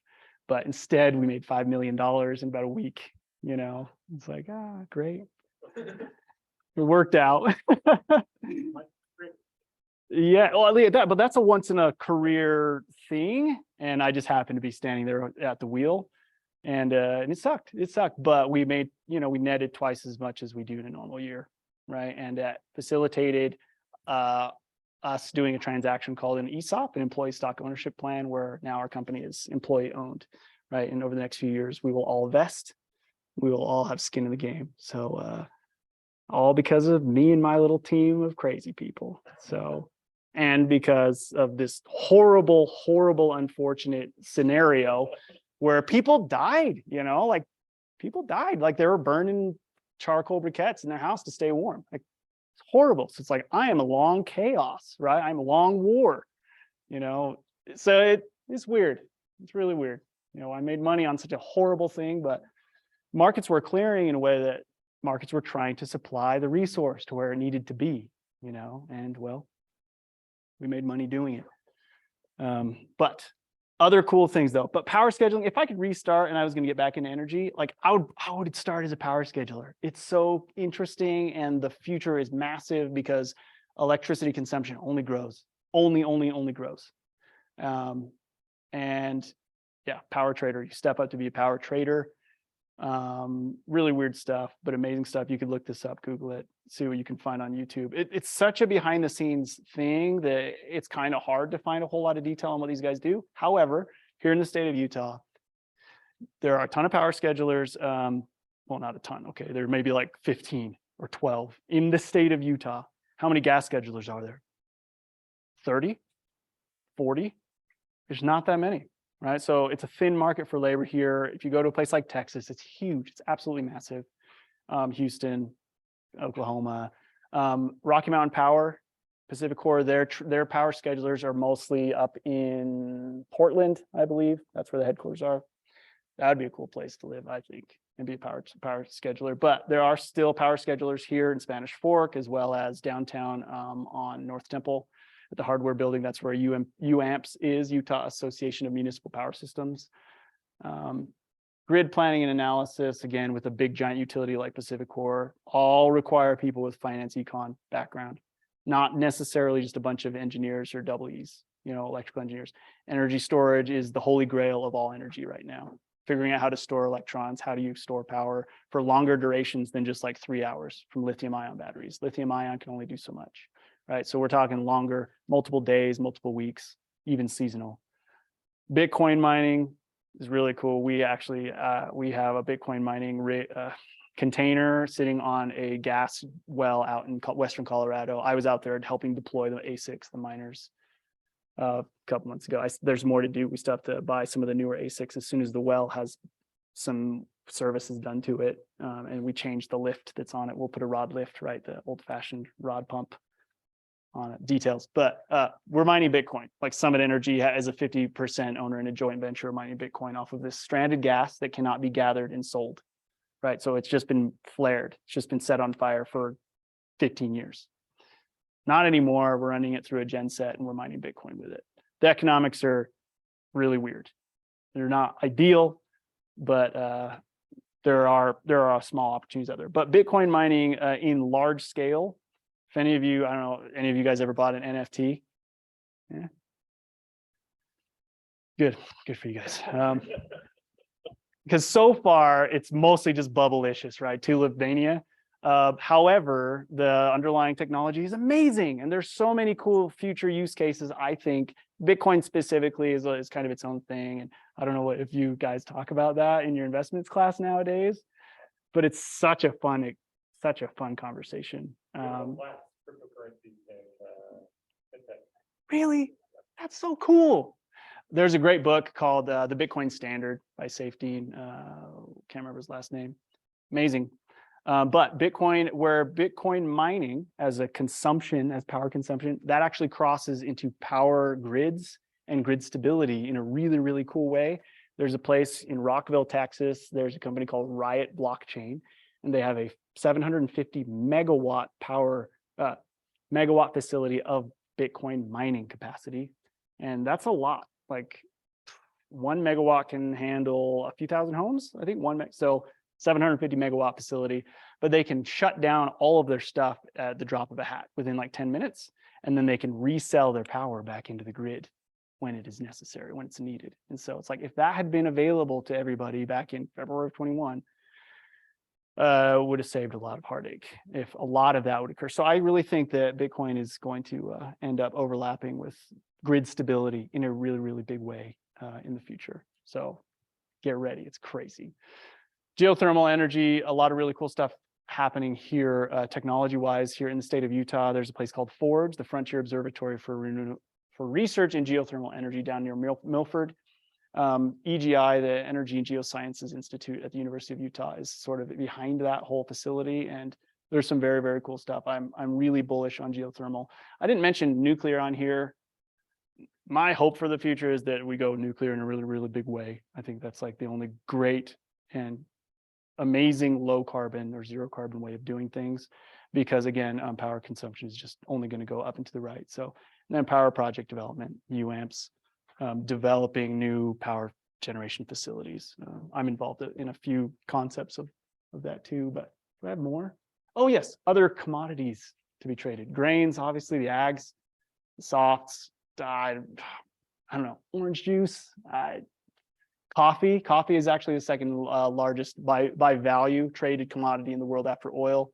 But instead, we made $5 million in about a week. You know, it's like, great. It worked out. Yeah, well, but that's a once in a career thing. And I just happened to be standing there at the wheel and it sucked. It sucked, but we made, we netted twice as much as we do in a normal year. Right. And that facilitated us doing a transaction called an ESOP, an employee stock ownership plan, where now our company is employee owned. Right. And over the next few years, we will all vest. We will all have skin in the game. So all because of me and my little team of crazy people. So, and because of this horrible, horrible, unfortunate scenario where people died, like people died, like they were burning charcoal briquettes in their house to stay warm. Like it's horrible. So it's like, I am a long chaos, right? I'm a long war, so it's weird. It's really weird. I made money on such a horrible thing, but markets were clearing in a way that markets were trying to supply the resource to where it needed to be, and well, we made money doing it. But other cool things though, but power scheduling, if I could restart and I was going to get back into energy, like I would start as a power scheduler. It's so interesting and the future is massive because electricity consumption only grows, only grows. And yeah, power trader, you step up to be a power trader. Really weird stuff, but amazing stuff. You could look this up, Google it, see what you can find on YouTube. It's such a behind the scenes thing that it's kind of hard to find a whole lot of detail on what these guys do. However, here in the state of Utah, there are a ton of power schedulers. Well, not a ton. Okay. There may be like 15 or 12 in the state of Utah. How many gas schedulers are there? 30, 40? There's not that many. Right. So it's a thin market for labor here. If you go to a place like Texas, it's huge. It's absolutely massive. Houston, Oklahoma, Rocky Mountain Power, Pacific Core, their power schedulers are mostly up in Portland, I believe. That's where the headquarters are. That would be a cool place to live, I think, and be a power scheduler. But there are still power schedulers here in Spanish Fork, as well as downtown on North Temple. At the hardware building, that's where UAMPS is, Utah Association of Municipal Power Systems. Grid planning and analysis, again, with a big giant utility like Pacific Core, all require people with finance econ background, not necessarily just a bunch of engineers or EEs, electrical engineers. Energy storage is the holy grail of all energy right now. Figuring out how to store electrons, how do you store power for longer durations than just like 3 hours from lithium ion batteries. Lithium ion can only do so much. Right, so we're talking longer, multiple days, multiple weeks, even seasonal. Bitcoin mining is really cool. We actually we have a Bitcoin mining container sitting on a gas well out in Western Colorado. I was out there helping deploy the ASICs, the miners, a couple months ago. There's more to do. We still have to buy some of the newer ASICs as soon as the well has some services done to it, and we changed the lift that's on it. We'll put a rod lift, right, the old-fashioned rod pump on it, details, but we're mining Bitcoin. Like Summit Energy is a 50% owner in a joint venture mining Bitcoin off of this stranded gas that cannot be gathered and sold, right? So it's just been flared. It's just been set on fire for 15 years. Not anymore. We're running it through a genset and we're mining Bitcoin with it. The economics are really weird. They're not ideal, but there are small opportunities out there. But Bitcoin mining in large scale, if any of you, I don't know, any of you guys ever bought an NFT? Yeah. Good for you guys. Because so far it's mostly just bubblicious, right? Tulip mania. However, the underlying technology is amazing, and there's so many cool future use cases. I think Bitcoin specifically is kind of its own thing, and I don't know what if you guys talk about that in your investments class nowadays, but it's such a fun conversation. Cryptocurrency and Really, that's so cool. There's a great book called The Bitcoin Standard by Safety. Can't remember his last name. Amazing. But Bitcoin mining as a consumption, as power consumption, that actually crosses into power grids and grid stability in a really, really cool way. There's a place in Rockville, Texas. There's a company called Riot Blockchain, and they have a 750 megawatt facility of Bitcoin mining capacity. And that's a lot. Like 1 megawatt can handle a few thousand homes, I think so 750 megawatt facility, but they can shut down all of their stuff at the drop of a hat within like 10 minutes. And then they can resell their power back into the grid when it is necessary, when it's needed. And so it's like, if that had been available to everybody back in February of 21, would have saved a lot of heartache if a lot of that would occur. So I really think that Bitcoin is going to end up overlapping with grid stability in a really, really big way in the future. So get ready, it's crazy. Geothermal energy, a lot of really cool stuff happening here technology-wise here in the state of Utah. There's a place called Forbes, the Frontier Observatory for Research in Geothermal Energy down near Milford. EGI, the Energy and Geosciences Institute at the University of Utah, is sort of behind that whole facility, and there's some very, very cool stuff. I'm really bullish on geothermal. I didn't mention nuclear on here. My hope for the future is that we go nuclear in a really, really big way. I think that's like the only great and amazing low carbon or zero carbon way of doing things, because again, power consumption is just only going to go up and to the right. So, and then power project development, UAMPS, developing new power generation facilities. I'm involved in a few concepts of that too, but do I have more? Oh yes, other commodities to be traded. Grains, obviously the ags, the softs, I don't know, orange juice, coffee. Coffee is actually the second largest by value traded commodity in the world after oil.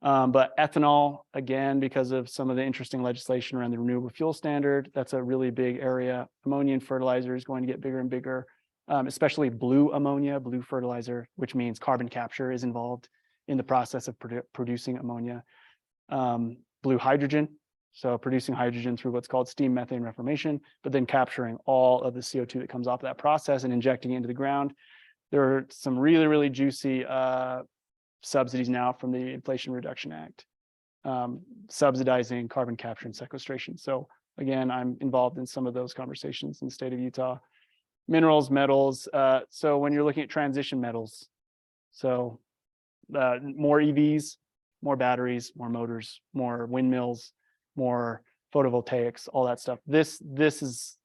But ethanol, again, because of some of the interesting legislation around the renewable fuel standard, that's a really big area. Ammonia and fertilizer is going to get bigger and bigger, especially blue ammonia, blue fertilizer, which means carbon capture is involved in the process of producing ammonia. Blue hydrogen, so producing hydrogen through what's called steam methane reformation, but then capturing all of the CO2 that comes off of that process and injecting it into the ground. There are some really, really juicy subsidies now from the Inflation Reduction Act, subsidizing carbon capture and sequestration. So again, I'm involved in some of those conversations in the state of Utah. Minerals, metals. So when you're looking at transition metals, so more EVs, more batteries, more motors, more windmills, more photovoltaics, all that stuff. This is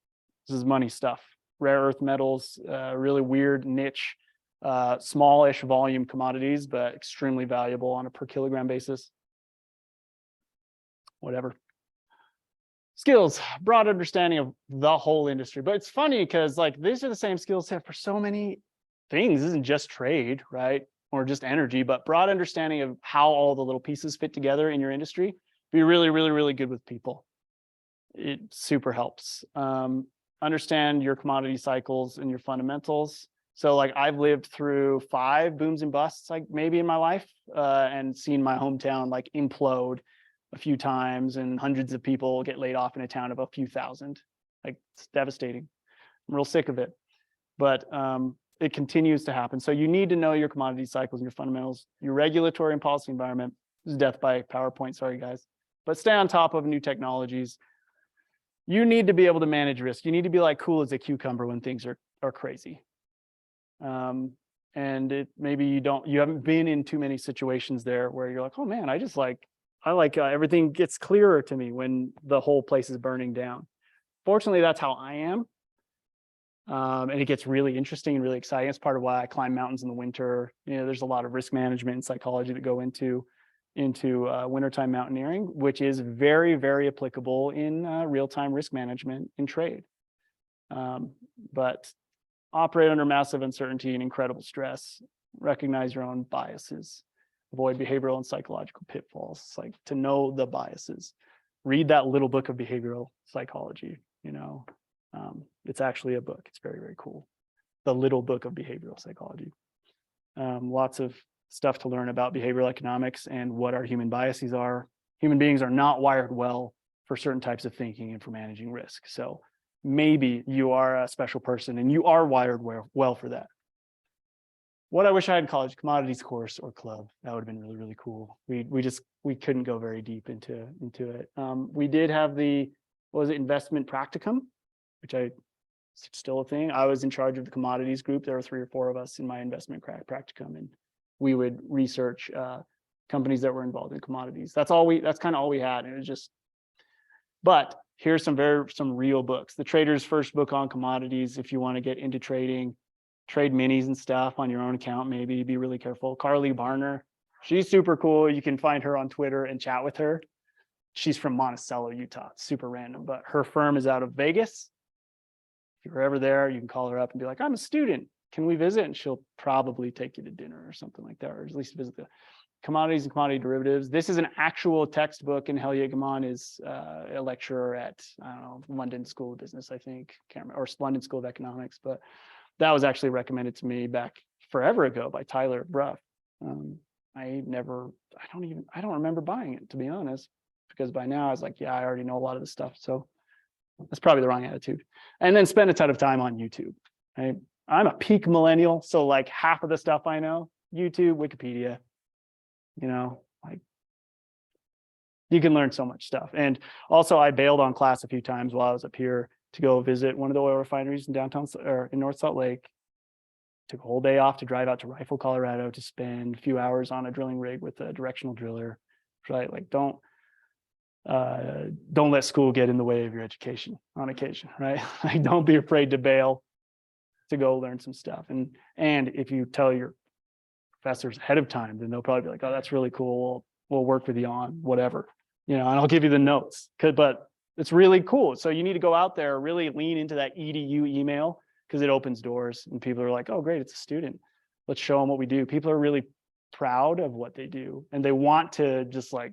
money stuff. Rare earth metals, really weird niche, smallish volume commodities, but extremely valuable on a per kilogram basis. Whatever. Skills, broad understanding of the whole industry. But it's funny because like these are the same skill set for so many things. This isn't just trade, right? Or just energy, but broad understanding of how all the little pieces fit together in your industry. Be really, really, really good with people. It super helps. Understand your commodity cycles and your fundamentals. So like I've lived through 5 booms and busts, like maybe in my life, and seen my hometown like implode a few times and hundreds of people get laid off in a town of a few thousand. Like it's devastating. I'm real sick of it, but it continues to happen. So you need to know your commodity cycles and your fundamentals, your regulatory and policy environment. This is death by PowerPoint, sorry guys. But stay on top of new technologies. You need to be able to manage risk. You need to be like cool as a cucumber when things are crazy. And maybe you haven't been in too many situations there where you're like, oh man, I like everything gets clearer to me when the whole place is burning down. Fortunately, that's how I am. And it gets really interesting and really exciting. It's part of why I climb mountains in the winter. You know, there's a lot of risk management and psychology that go into wintertime mountaineering, which is very, very applicable in real-time risk management in trade. But operate under massive uncertainty and incredible stress. Recognize your own biases. avoid behavioral and psychological pitfalls. It's like to know the biases. Read that little book of behavioral psychology, it's actually a book. It's very, very cool. The little book of behavioral psychology. Lots of stuff to learn about behavioral economics and what our human biases are. Human beings are not wired well for certain types of thinking and for managing risk. So maybe you are a special person and you are wired well for that. What I wish I had in college, commodities course or club, that would have been really, really cool. We couldn't go very deep into it. We did have investment practicum, which it's still a thing. I was in charge of the commodities group. There were 3 or 4 of us in my investment practicum, and we would research companies that were involved in commodities. That's kind of all we had. And it was just, but here's some real books. The Trader's First Book on Commodities. If you want to get into trading, trade minis and stuff on your own account, maybe be really careful. Carly Barner, she's super cool. You can find her on Twitter and chat with her. She's from Monticello, Utah. Super random, but her firm is out of Vegas. If you're ever there, you can call her up and be like, I'm a student. Can we visit? And she'll probably take you to dinner or something like that, or at least visit the commodities and commodity derivatives. This is an actual textbook, and Helya Gaman is a lecturer at, I don't know, London School of Business, I think, or London School of Economics. But that was actually recommended to me back forever ago by Tyler Bruff. I don't remember buying it, to be honest, because by now I was like, yeah, I already know a lot of this stuff. So that's probably the wrong attitude. And then spend a ton of time on YouTube. Right? I'm a peak millennial, so like half of the stuff I know, YouTube, Wikipedia, like you can learn so much stuff. And also I bailed on class a few times while I was up here to go visit one of the oil refineries in downtown or in North Salt Lake. Took a whole day off to drive out to Rifle, Colorado to spend a few hours on a drilling rig with a directional driller. Right? Like don't let school get in the way of your education on occasion, right? Like don't be afraid to bail to go learn some stuff. And if you tell your professors ahead of time, then they'll probably be like, oh, that's really cool. We'll work with you on whatever, and I'll give you the notes. But it's really cool. So you need to go out there, really lean into that EDU email because it opens doors and people are like, oh, great, it's a student. Let's show them what we do. People are really proud of what they do and they want to just like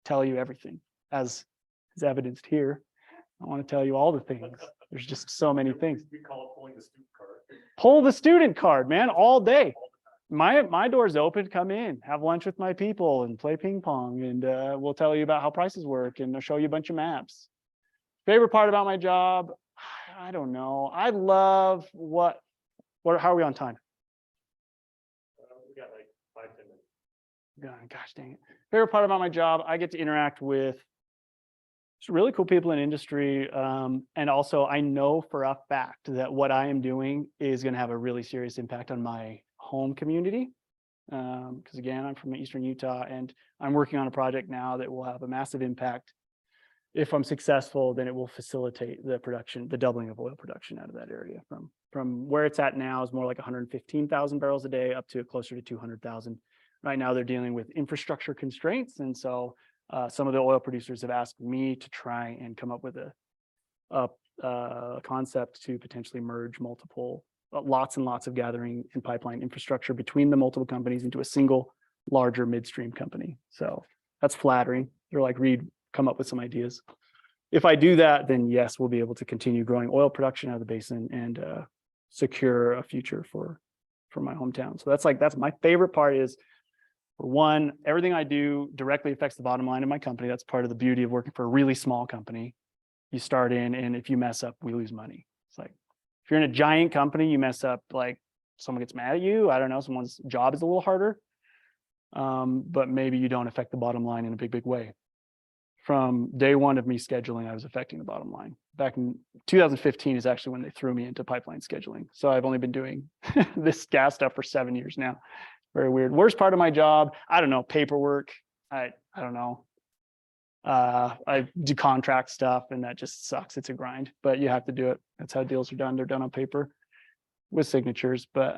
tell you everything, as is evidenced here. I want to tell you all the things. There's just so many things. We call it pulling the student card. Pull the student card, man, all day. My door's open. Come in, have lunch with my people, and play ping pong, and we'll tell you about how prices work, and I'll show you a bunch of maps. Favorite part about my job? I don't know. I love how are we on time? We got like 5-10 minutes. Gosh dang it. Favorite part about my job, I get to interact with really cool people in industry. And also I know for a fact that what I am doing is going to have a really serious impact on my home community. Because again, I'm from Eastern Utah and I'm working on a project now that will have a massive impact. If I'm successful, then it will facilitate the doubling of oil production out of that area from where it's at now is more like 115,000 barrels a day up to closer to 200,000. Right now they're dealing with infrastructure constraints. And so some of the oil producers have asked me to try and come up with a concept to potentially merge multiple lots and lots of gathering and pipeline infrastructure between the multiple companies into a single larger midstream company. So that's flattering. They're like, Reed, come up with some ideas. If I do that, then yes, we'll be able to continue growing oil production out of the basin and secure a future for my hometown. So that's my favorite part is, for one, everything I do directly affects the bottom line of my company. That's part of the beauty of working for a really small company. You start in, and if you mess up, we lose money. It's like, if you're in a giant company, you mess up, like someone gets mad at you. I don't know, someone's job is a little harder, but maybe you don't affect the bottom line in a big way. From day one of me scheduling, I was affecting the bottom line. Back in 2015 is actually when they threw me into pipeline scheduling. So I've only been doing this gas stuff for 7 years now. Very weird. Worst part of my job, I don't know, paperwork. I don't know. I do contract stuff and that just sucks. It's a grind, but you have to do it. That's how deals are done. They're done on paper with signatures, but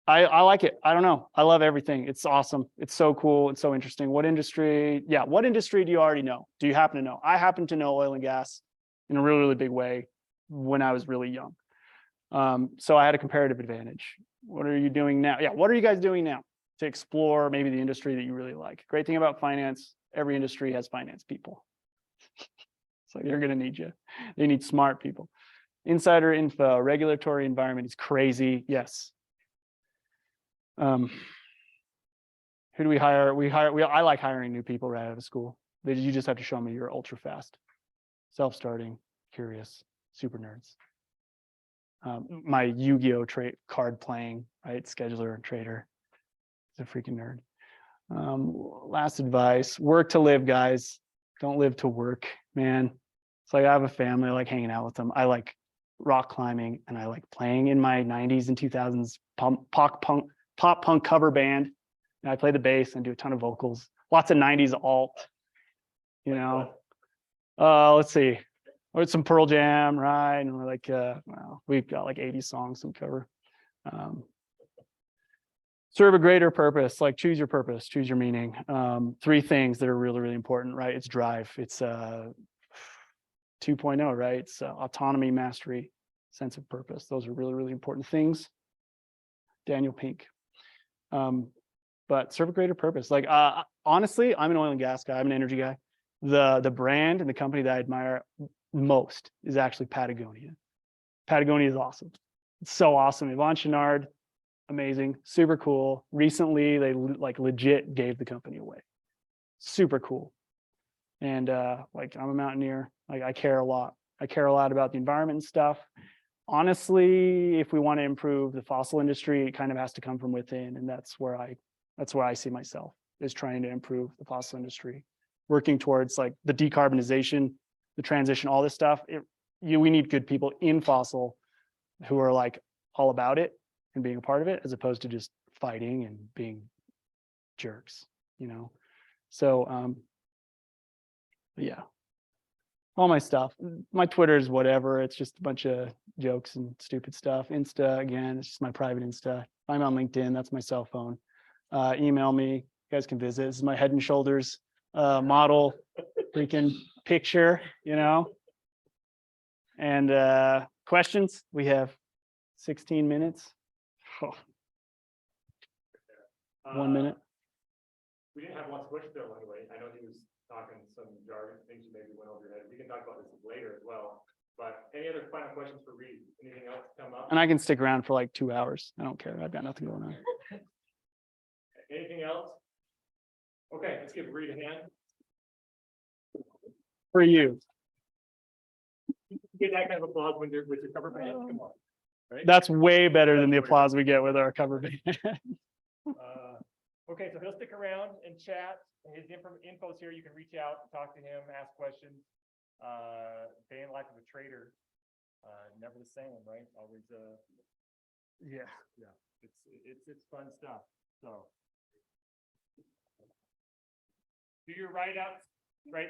I like it. I don't know. I love everything. It's awesome. It's so cool. It's so interesting. What industry? Yeah. What industry do you already know? Do you happen to know? I happen to know oil and gas in a really, really big way when I was really young. So I had a comparative advantage. What are you doing now? Yeah. What are you guys doing now? to explore maybe the industry that you really like. Great thing about finance, every industry has finance people. So you're going to need you. They need smart people. Insider info, regulatory environment is crazy. Yes. Who do we hire? I like hiring new people right out of school. You just have to show me you're ultra fast, self-starting, curious, super nerds. My Yu-Gi-Oh card playing, right? Scheduler and trader. He's a freaking nerd. Last advice, work to live, guys. Don't live to work, man. It's like I have a family, I like hanging out with them. I like rock climbing and I like playing in my 90s and 2000s pop punk cover band. And I play the bass and do a ton of vocals. Lots of 90s alt, you know. Let's see. Or some Pearl Jam, right? And we're like, well, we've got like 80 songs we cover. Serve a greater purpose, like choose your purpose, choose your meaning. 3 things that are really, really important, right? It's drive. It's 2.0, right? It's autonomy, mastery, sense of purpose. Those are really, really important things. Daniel Pink. But serve a greater purpose. Like, honestly, I'm an oil and gas guy. I'm an energy guy. The brand and the company that I admire most is actually Patagonia. Patagonia is awesome. It's so awesome. Yvon Chouinard, amazing, super cool. Recently, they like legit gave the company away. Super cool. And like I'm a mountaineer. Like I care a lot. I care a lot about the environment and stuff. Honestly, if we want to improve the fossil industry, it kind of has to come from within, and that's where I see myself, is trying to improve the fossil industry, working towards like the decarbonization, the transition, all this stuff. We need good people in fossil who are like all about it and being a part of it, as opposed to just fighting and being jerks, you know. So yeah, all my stuff. My Twitter is whatever. It's just a bunch of jokes and stupid stuff. Insta, again, it's just my private Insta. I'm on LinkedIn. That's my cell phone. Email me. You guys can visit. This is my Head and Shoulders model freaking picture, you know. And questions? We have 16 minutes. Oh. 1 minute. We didn't have one switch bill anyway. I know he was talking some jargon, things you maybe went over your head. We can talk about this later as well. But any other final questions for Reed? Anything else come up? And I can stick around for like 2 hours. I don't care. I've got nothing going on. Anything else? Okay, let's give Reed a hand. For you. Get that kind of applause when you're with your cover band. Come on. Right? That's way better than the applause we get with our cover band. Okay, so he'll stick around and chat. His info's here. You can reach out, talk to him, ask questions. Day in life of a trader. Never the same, right? Always yeah. It's fun stuff. So do your write-ups, right?